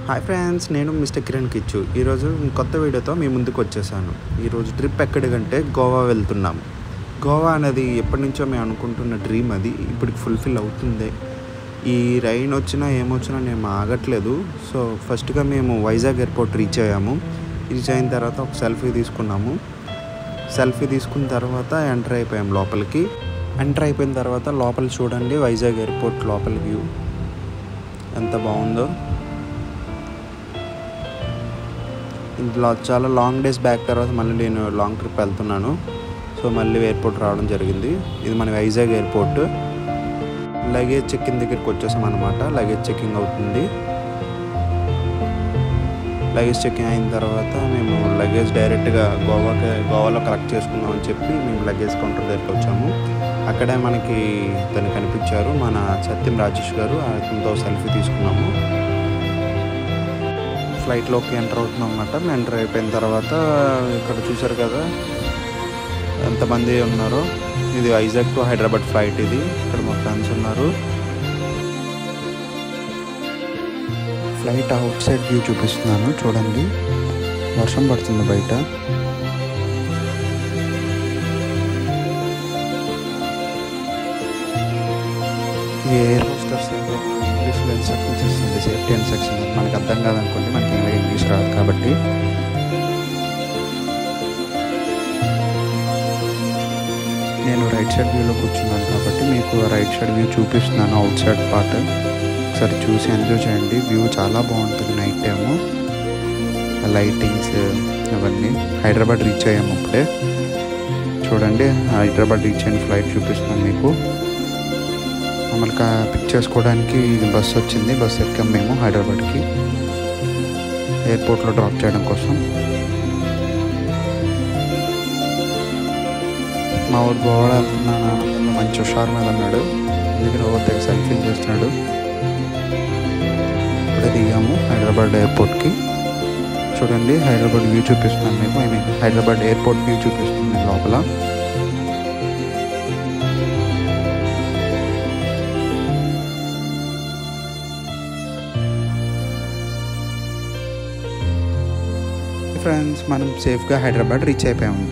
Hi friends, నేను mister Kiran Kichu. ఈరోజు కొత్త వీడియోతో మీ ముందుకు వచ్చేసాను. ఈరోజు ట్రిప్ ఎక్కడికంటే గోవా వెళ్తున్నాము. గోవా అనేది ఎప్పటి నుంచో మేము అనుకుంటున్న డ్రీమ్, అది ఇప్పటికి ఫుల్ఫిల్ అవుతుంది. ఈ రైన్ వచ్చినా ఏమొచ్చినా నేను ఆగట్లేదు. సో ఫస్ట్గా మేము వైజాగ్ ఎయిర్పోర్ట్ రీచ్ అయ్యాము. రీచ్ అయిన తర్వాత ఒక సెల్ఫీ తీసుకున్నాము. సెల్ఫీ తీసుకున్న తర్వాత ఎంటర్ అయిపోయాం లోపలికి. ఎంటర్ అయిపోయిన తర్వాత లోపల చూడండి, వైజాగ్ ఎయిర్పోర్ట్ లోపల వ్యూ ఎంత బాగుందో. ఇంట్లో చాలా లాంగ్ డేస్ బ్యాక్ తర్వాత మళ్ళీ నేను లాంగ్ ట్రిప్ వెళ్తున్నాను. సో మళ్ళీ ఎయిర్పోర్ట్ రావడం జరిగింది. ఇది మన వైజాగ్ ఎయిర్పోర్ట్. లగేజ్ చెక్కింగ్ దగ్గరికి వచ్చేసాం అనమాట. లగేజ్ చెక్కింగ్ అవుతుంది. లగేజ్ చెక్కింగ్ అయిన తర్వాత మేము లగేజ్ డైరెక్ట్గా గోవాలో కలెక్ట్ చేసుకుందాం అని చెప్పి మేము లగేజ్ కౌంటర్ దగ్గరికి వచ్చాము. అక్కడే మనకి తను కనిపించారు, మన సత్యం రాజేష్ గారు. అతనితో సెల్ఫీ తీసుకున్నాము. ఫ్లైట్లోకి ఎంటర్ అవుతున్నాం అన్నమాట. ఎంటర్ అయిపోయిన తర్వాత ఇక్కడ చూసారు కదా ఎంతమంది ఉన్నారో. ఇది వైజాగ్ టు హైదరాబాద్ ఫ్లైట్. ఇది ఇక్కడ మా ఫ్రెండ్స్ ఉన్నారు. ఫ్లైట్ అవుట్ సైడ్ వ్యూ చూపిస్తున్నాను చూడండి. వర్షం పడుతుంది బయట. ఎయిర్ హోస్టర్స్ ఇంగ్లీష్లో ఇన్స్ట్రక్షన్స్ ఇస్తుంది, సేఫ్టీ ఇన్స్ట్రక్షన్. మనకు అర్థం కాదనుకోండి, మనకి ఇంగ్లీష్ రాదు కాబట్టి. నేను రైట్ సైడ్ వ్యూలో కూర్చున్నాను కాబట్టి మీకు రైట్ సైడ్ వ్యూ చూపిస్తున్నాను, అవుట్ సైడ్ పార్ట్. ఒకసారి చూసి ఎంజాయ్ చేయండి. వ్యూ చాలా బాగుంటుంది నైట్ టైము. లైటింగ్స్ అవన్నీ. హైదరాబాద్ రీచ్ అయ్యాము అప్పుడే. చూడండి, హైదరాబాద్ రీచ్ అయిన ఫ్లైట్ చూపిస్తున్నాను మీకు. మమ్మల్ని పిక్ చేసుకోవడానికి బస్సు వచ్చింది. బస్సు ఎక్కాం మేము హైదరాబాద్కి, ఎయిర్పోర్ట్లో డ్రాప్ చేయడం కోసం. మా ఊరు గోవా వెళ్తున్నాను మంచి హుషారు మీద ఉన్నాడు. అందుకని ఓవర్ సెల్ఫీ చేస్తున్నాడు. ఇప్పుడే దిగాము హైదరాబాద్ ఎయిర్పోర్ట్కి. చూడండి, హైదరాబాద్ వ్యూ చూపిస్తున్నాను మీకు. హైదరాబాద్ ఎయిర్పోర్ట్ వ్యూ చూపిస్తుంది లోపల. ఫ్రెండ్స్, మనం సేఫ్గా హైదరాబాద్ రీచ్ అయిపోయాము.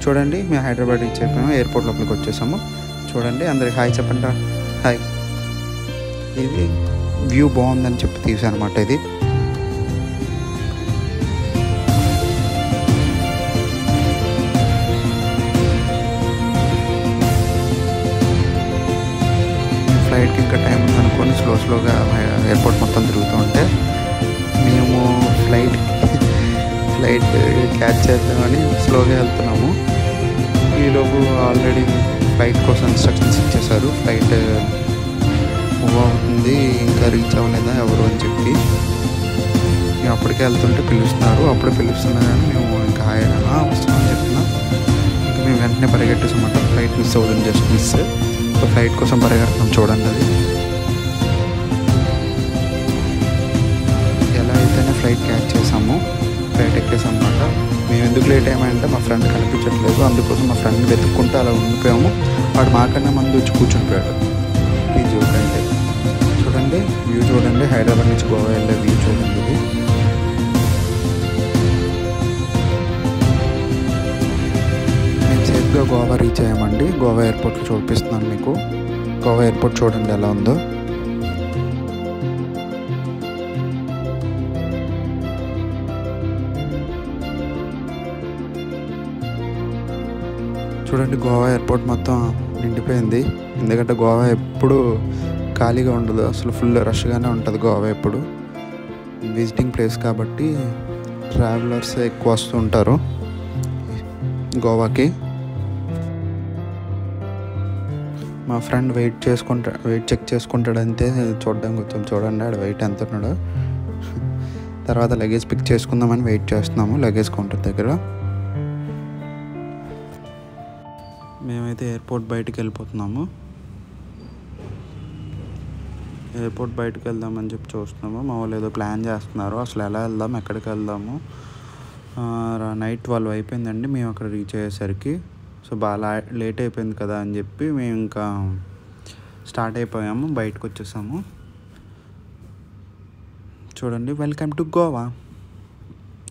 చూడండి, మేము హైదరాబాద్ రీచ్ అయిపోయాము. ఎయిర్పోర్ట్ లోపలికి వచ్చేసాము. చూడండి, అందరికి హాయ్ చెప్పండి. హాయ్. ఇది వ్యూ బాగుందని చెప్పి తీసాను అనమాట. ఇది ఫ్లైట్కి ఇంకా టైం ఉందనుకొని స్లోగా ఎయిర్పోర్ట్ మొత్తం తిరుగుతూ ఉంటే మేము ఫ్లైట్ క్యాచ్ చేద్దామని స్లోగా వెళ్తున్నాము. ఈలోపు ఆల్రెడీ ఫ్లైట్ కోసం ఇన్స్ట్రక్షన్స్ ఇచ్చేసారు. ఫ్లైట్ మూవ్ అవుతుంది, ఇంకా రీచ్ అవ్వలేదా ఎవరు అని చెప్పి. మేము అప్పటికే వెళ్తుంటే పిలుస్తున్నారు. అప్పుడు పిలుస్తున్నా కానీ మేము ఇంకా వస్తున్నామని చెప్తున్నాం. ఇంకా మేము వెంటనే పరిగెట్టేసామంట. ఫ్లైట్ మిస్ అవుతుంది, జస్ట్ మిస్. సో ఫ్లైట్ కోసం పరిగెడుతున్నాం. చూడండి, అది ఎలా అయితేనే ఫ్లైట్ క్యాచ్ చేసాము. ఫ్లైట్ ఎక్కేసాం అన్నమాట. మేము ఎందుకు లేట్ అయ్యామంటే మా ఫ్రెండ్ కనిపించట్లేదు. అందుకోసం మా ఫ్రెండ్ వెతుక్కుంటూ అలా ఉండిపోయాము. వాడు మాకన్నా మంది వచ్చి కూర్చునిపోయాడు. ఈ చూడండి, చూడండి వ్యూ చూడండి. హైదరాబాద్ నుంచి గోవా వెళ్ళే వ్యూ చూడండి. ఇది మేము సేఫ్గా గోవా రీచ్ అయ్యామండి. గోవా ఎయిర్పోర్ట్లో చూపిస్తున్నాను మీకు. గోవా ఎయిర్పోర్ట్ చూడండి ఎలా ఉందో. చూడండి, గోవా ఎయిర్పోర్ట్ మొత్తం నిండిపోయింది. ఎందుకంటే గోవా ఎప్పుడు ఖాళీగా ఉండదు, అసలు ఫుల్ రష్గానే ఉంటుంది గోవా ఎప్పుడు. విజిటింగ్ ప్లేస్ కాబట్టి ట్రావెలర్స్ ఎక్కువ వస్తూ ఉంటారు గోవాకి. మా ఫ్రెండ్ వెయిట్ చెక్ చేసుకుంటాడంతే చూడడానికి వచ్చాం. చూడండి, ఆడ వెయిట్ ఎంత ఉన్నాడో. తర్వాత లగేజ్ పిక్ చేసుకుందామని వెయిట్ చేస్తున్నాము లగేజ్ కౌంటర్ దగ్గర. మేమైతే ఎయిర్పోర్ట్ బయటికి వెళ్ళిపోతున్నాము. ఎయిర్పోర్ట్ బయటకు వెళ్దామని చెప్పి చూస్తున్నాము. మా వాళ్ళు ఏదో ప్లాన్ చేస్తున్నారు. అసలు ఎలా వెళ్దాం, ఎక్కడికి వెళ్దాము. నైట్ 12 అయిపోయిందండి మేము అక్కడ రీచ్ అయ్యేసరికి. సో బాగా లేట్ అయిపోయింది కదా అని చెప్పి మేము ఇంకా స్టార్ట్ అయిపోయాము. బయటకు వచ్చేసాము. చూడండి, వెల్కమ్ టు గోవా.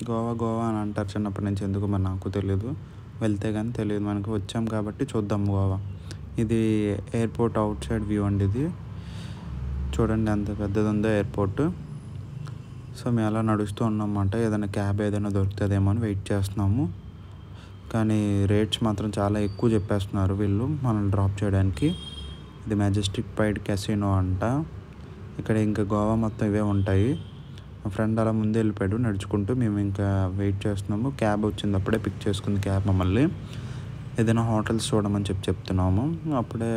గోవా అని అంటారు చిన్నప్పటి నుంచి, ఎందుకు మరి నాకు తెలియదు, వెళ్తే కానీ తెలియదు మనకు. వచ్చాం కాబట్టి చూద్దాం గోవా. ఇది ఎయిర్పోర్ట్ అవుట్ సైడ్ వ్యూ అండి. ఇది చూడండి ఎంత పెద్దది ఉందో ఎయిర్పోర్ట్. సో మేము అలా నడుస్తూ ఉన్నామన్నమాట, ఏదైనా క్యాబ్ ఏదైనా దొరుకుతుందేమో అని వెయిట్ చేస్తున్నాము. కానీ రేట్స్ మాత్రం చాలా ఎక్కువ చెప్పేస్తున్నారు వీళ్ళు మనల్ని డ్రాప్ చేయడానికి. ఇది మెజెస్టిక్ ప్రైడ్ క్యాసినో అంట. ఇక్కడ ఇంకా గోవా మొత్తం ఇవే ఉంటాయి. మా ఫ్రెండ్ అలా ముందే వెళ్ళిపోయాడు నడుచుకుంటూ. మేము ఇంకా వెయిట్ చేస్తున్నాము. క్యాబ్ వచ్చింది, అప్పుడే పిక్ చేసుకుంది క్యాబ్ మమ్మల్ని. ఏదైనా హోటల్స్ చూడమని చెప్తున్నాము. అప్పుడే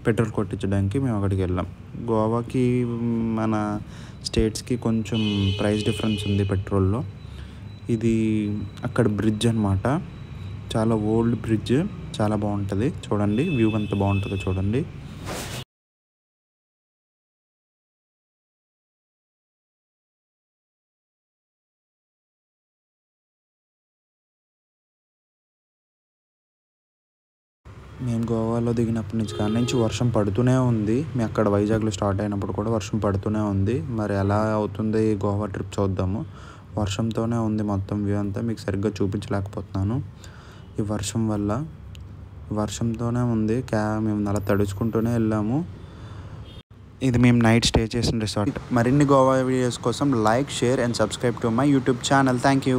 పెట్రోల్ కొట్టించడానికి మేము అక్కడికి వెళ్ళాం. గోవాకి మన స్టేట్స్కి కొంచెం ప్రైస్ డిఫరెన్స్ ఉంది పెట్రోల్లో. ఇది అక్కడ బ్రిడ్జ్ అనమాట, చాలా ఓల్డ్ బ్రిడ్జ్, చాలా బాగుంటుంది. చూడండి వ్యూ ఎంత బాగుంటుందో చూడండి. మేము గోవాలో దిగినప్పటి నుంచి కాడి నుంచి వర్షం పడుతూనే ఉంది. మేము అక్కడ వైజాగ్లో స్టార్ట్ అయినప్పుడు కూడా వర్షం పడుతూనే ఉంది. మరి ఎలా అవుతుంది ఈ గోవా ట్రిప్ చూద్దాము. వర్షంతోనే ఉంది మొత్తం వ్యూ అంతా, మీకు సరిగ్గా చూపించలేకపోతున్నాను ఈ వర్షం వల్ల. వర్షంతోనే ఉంది. మేము అలా తడుచుకుంటూనే వెళ్ళాము. ఇది మేము నైట్ స్టే చేసిన రిసార్ట్. మరిన్ని గోవా వీడియోస్ కోసం like, share and subscribe to my YouTube channel. Thank you.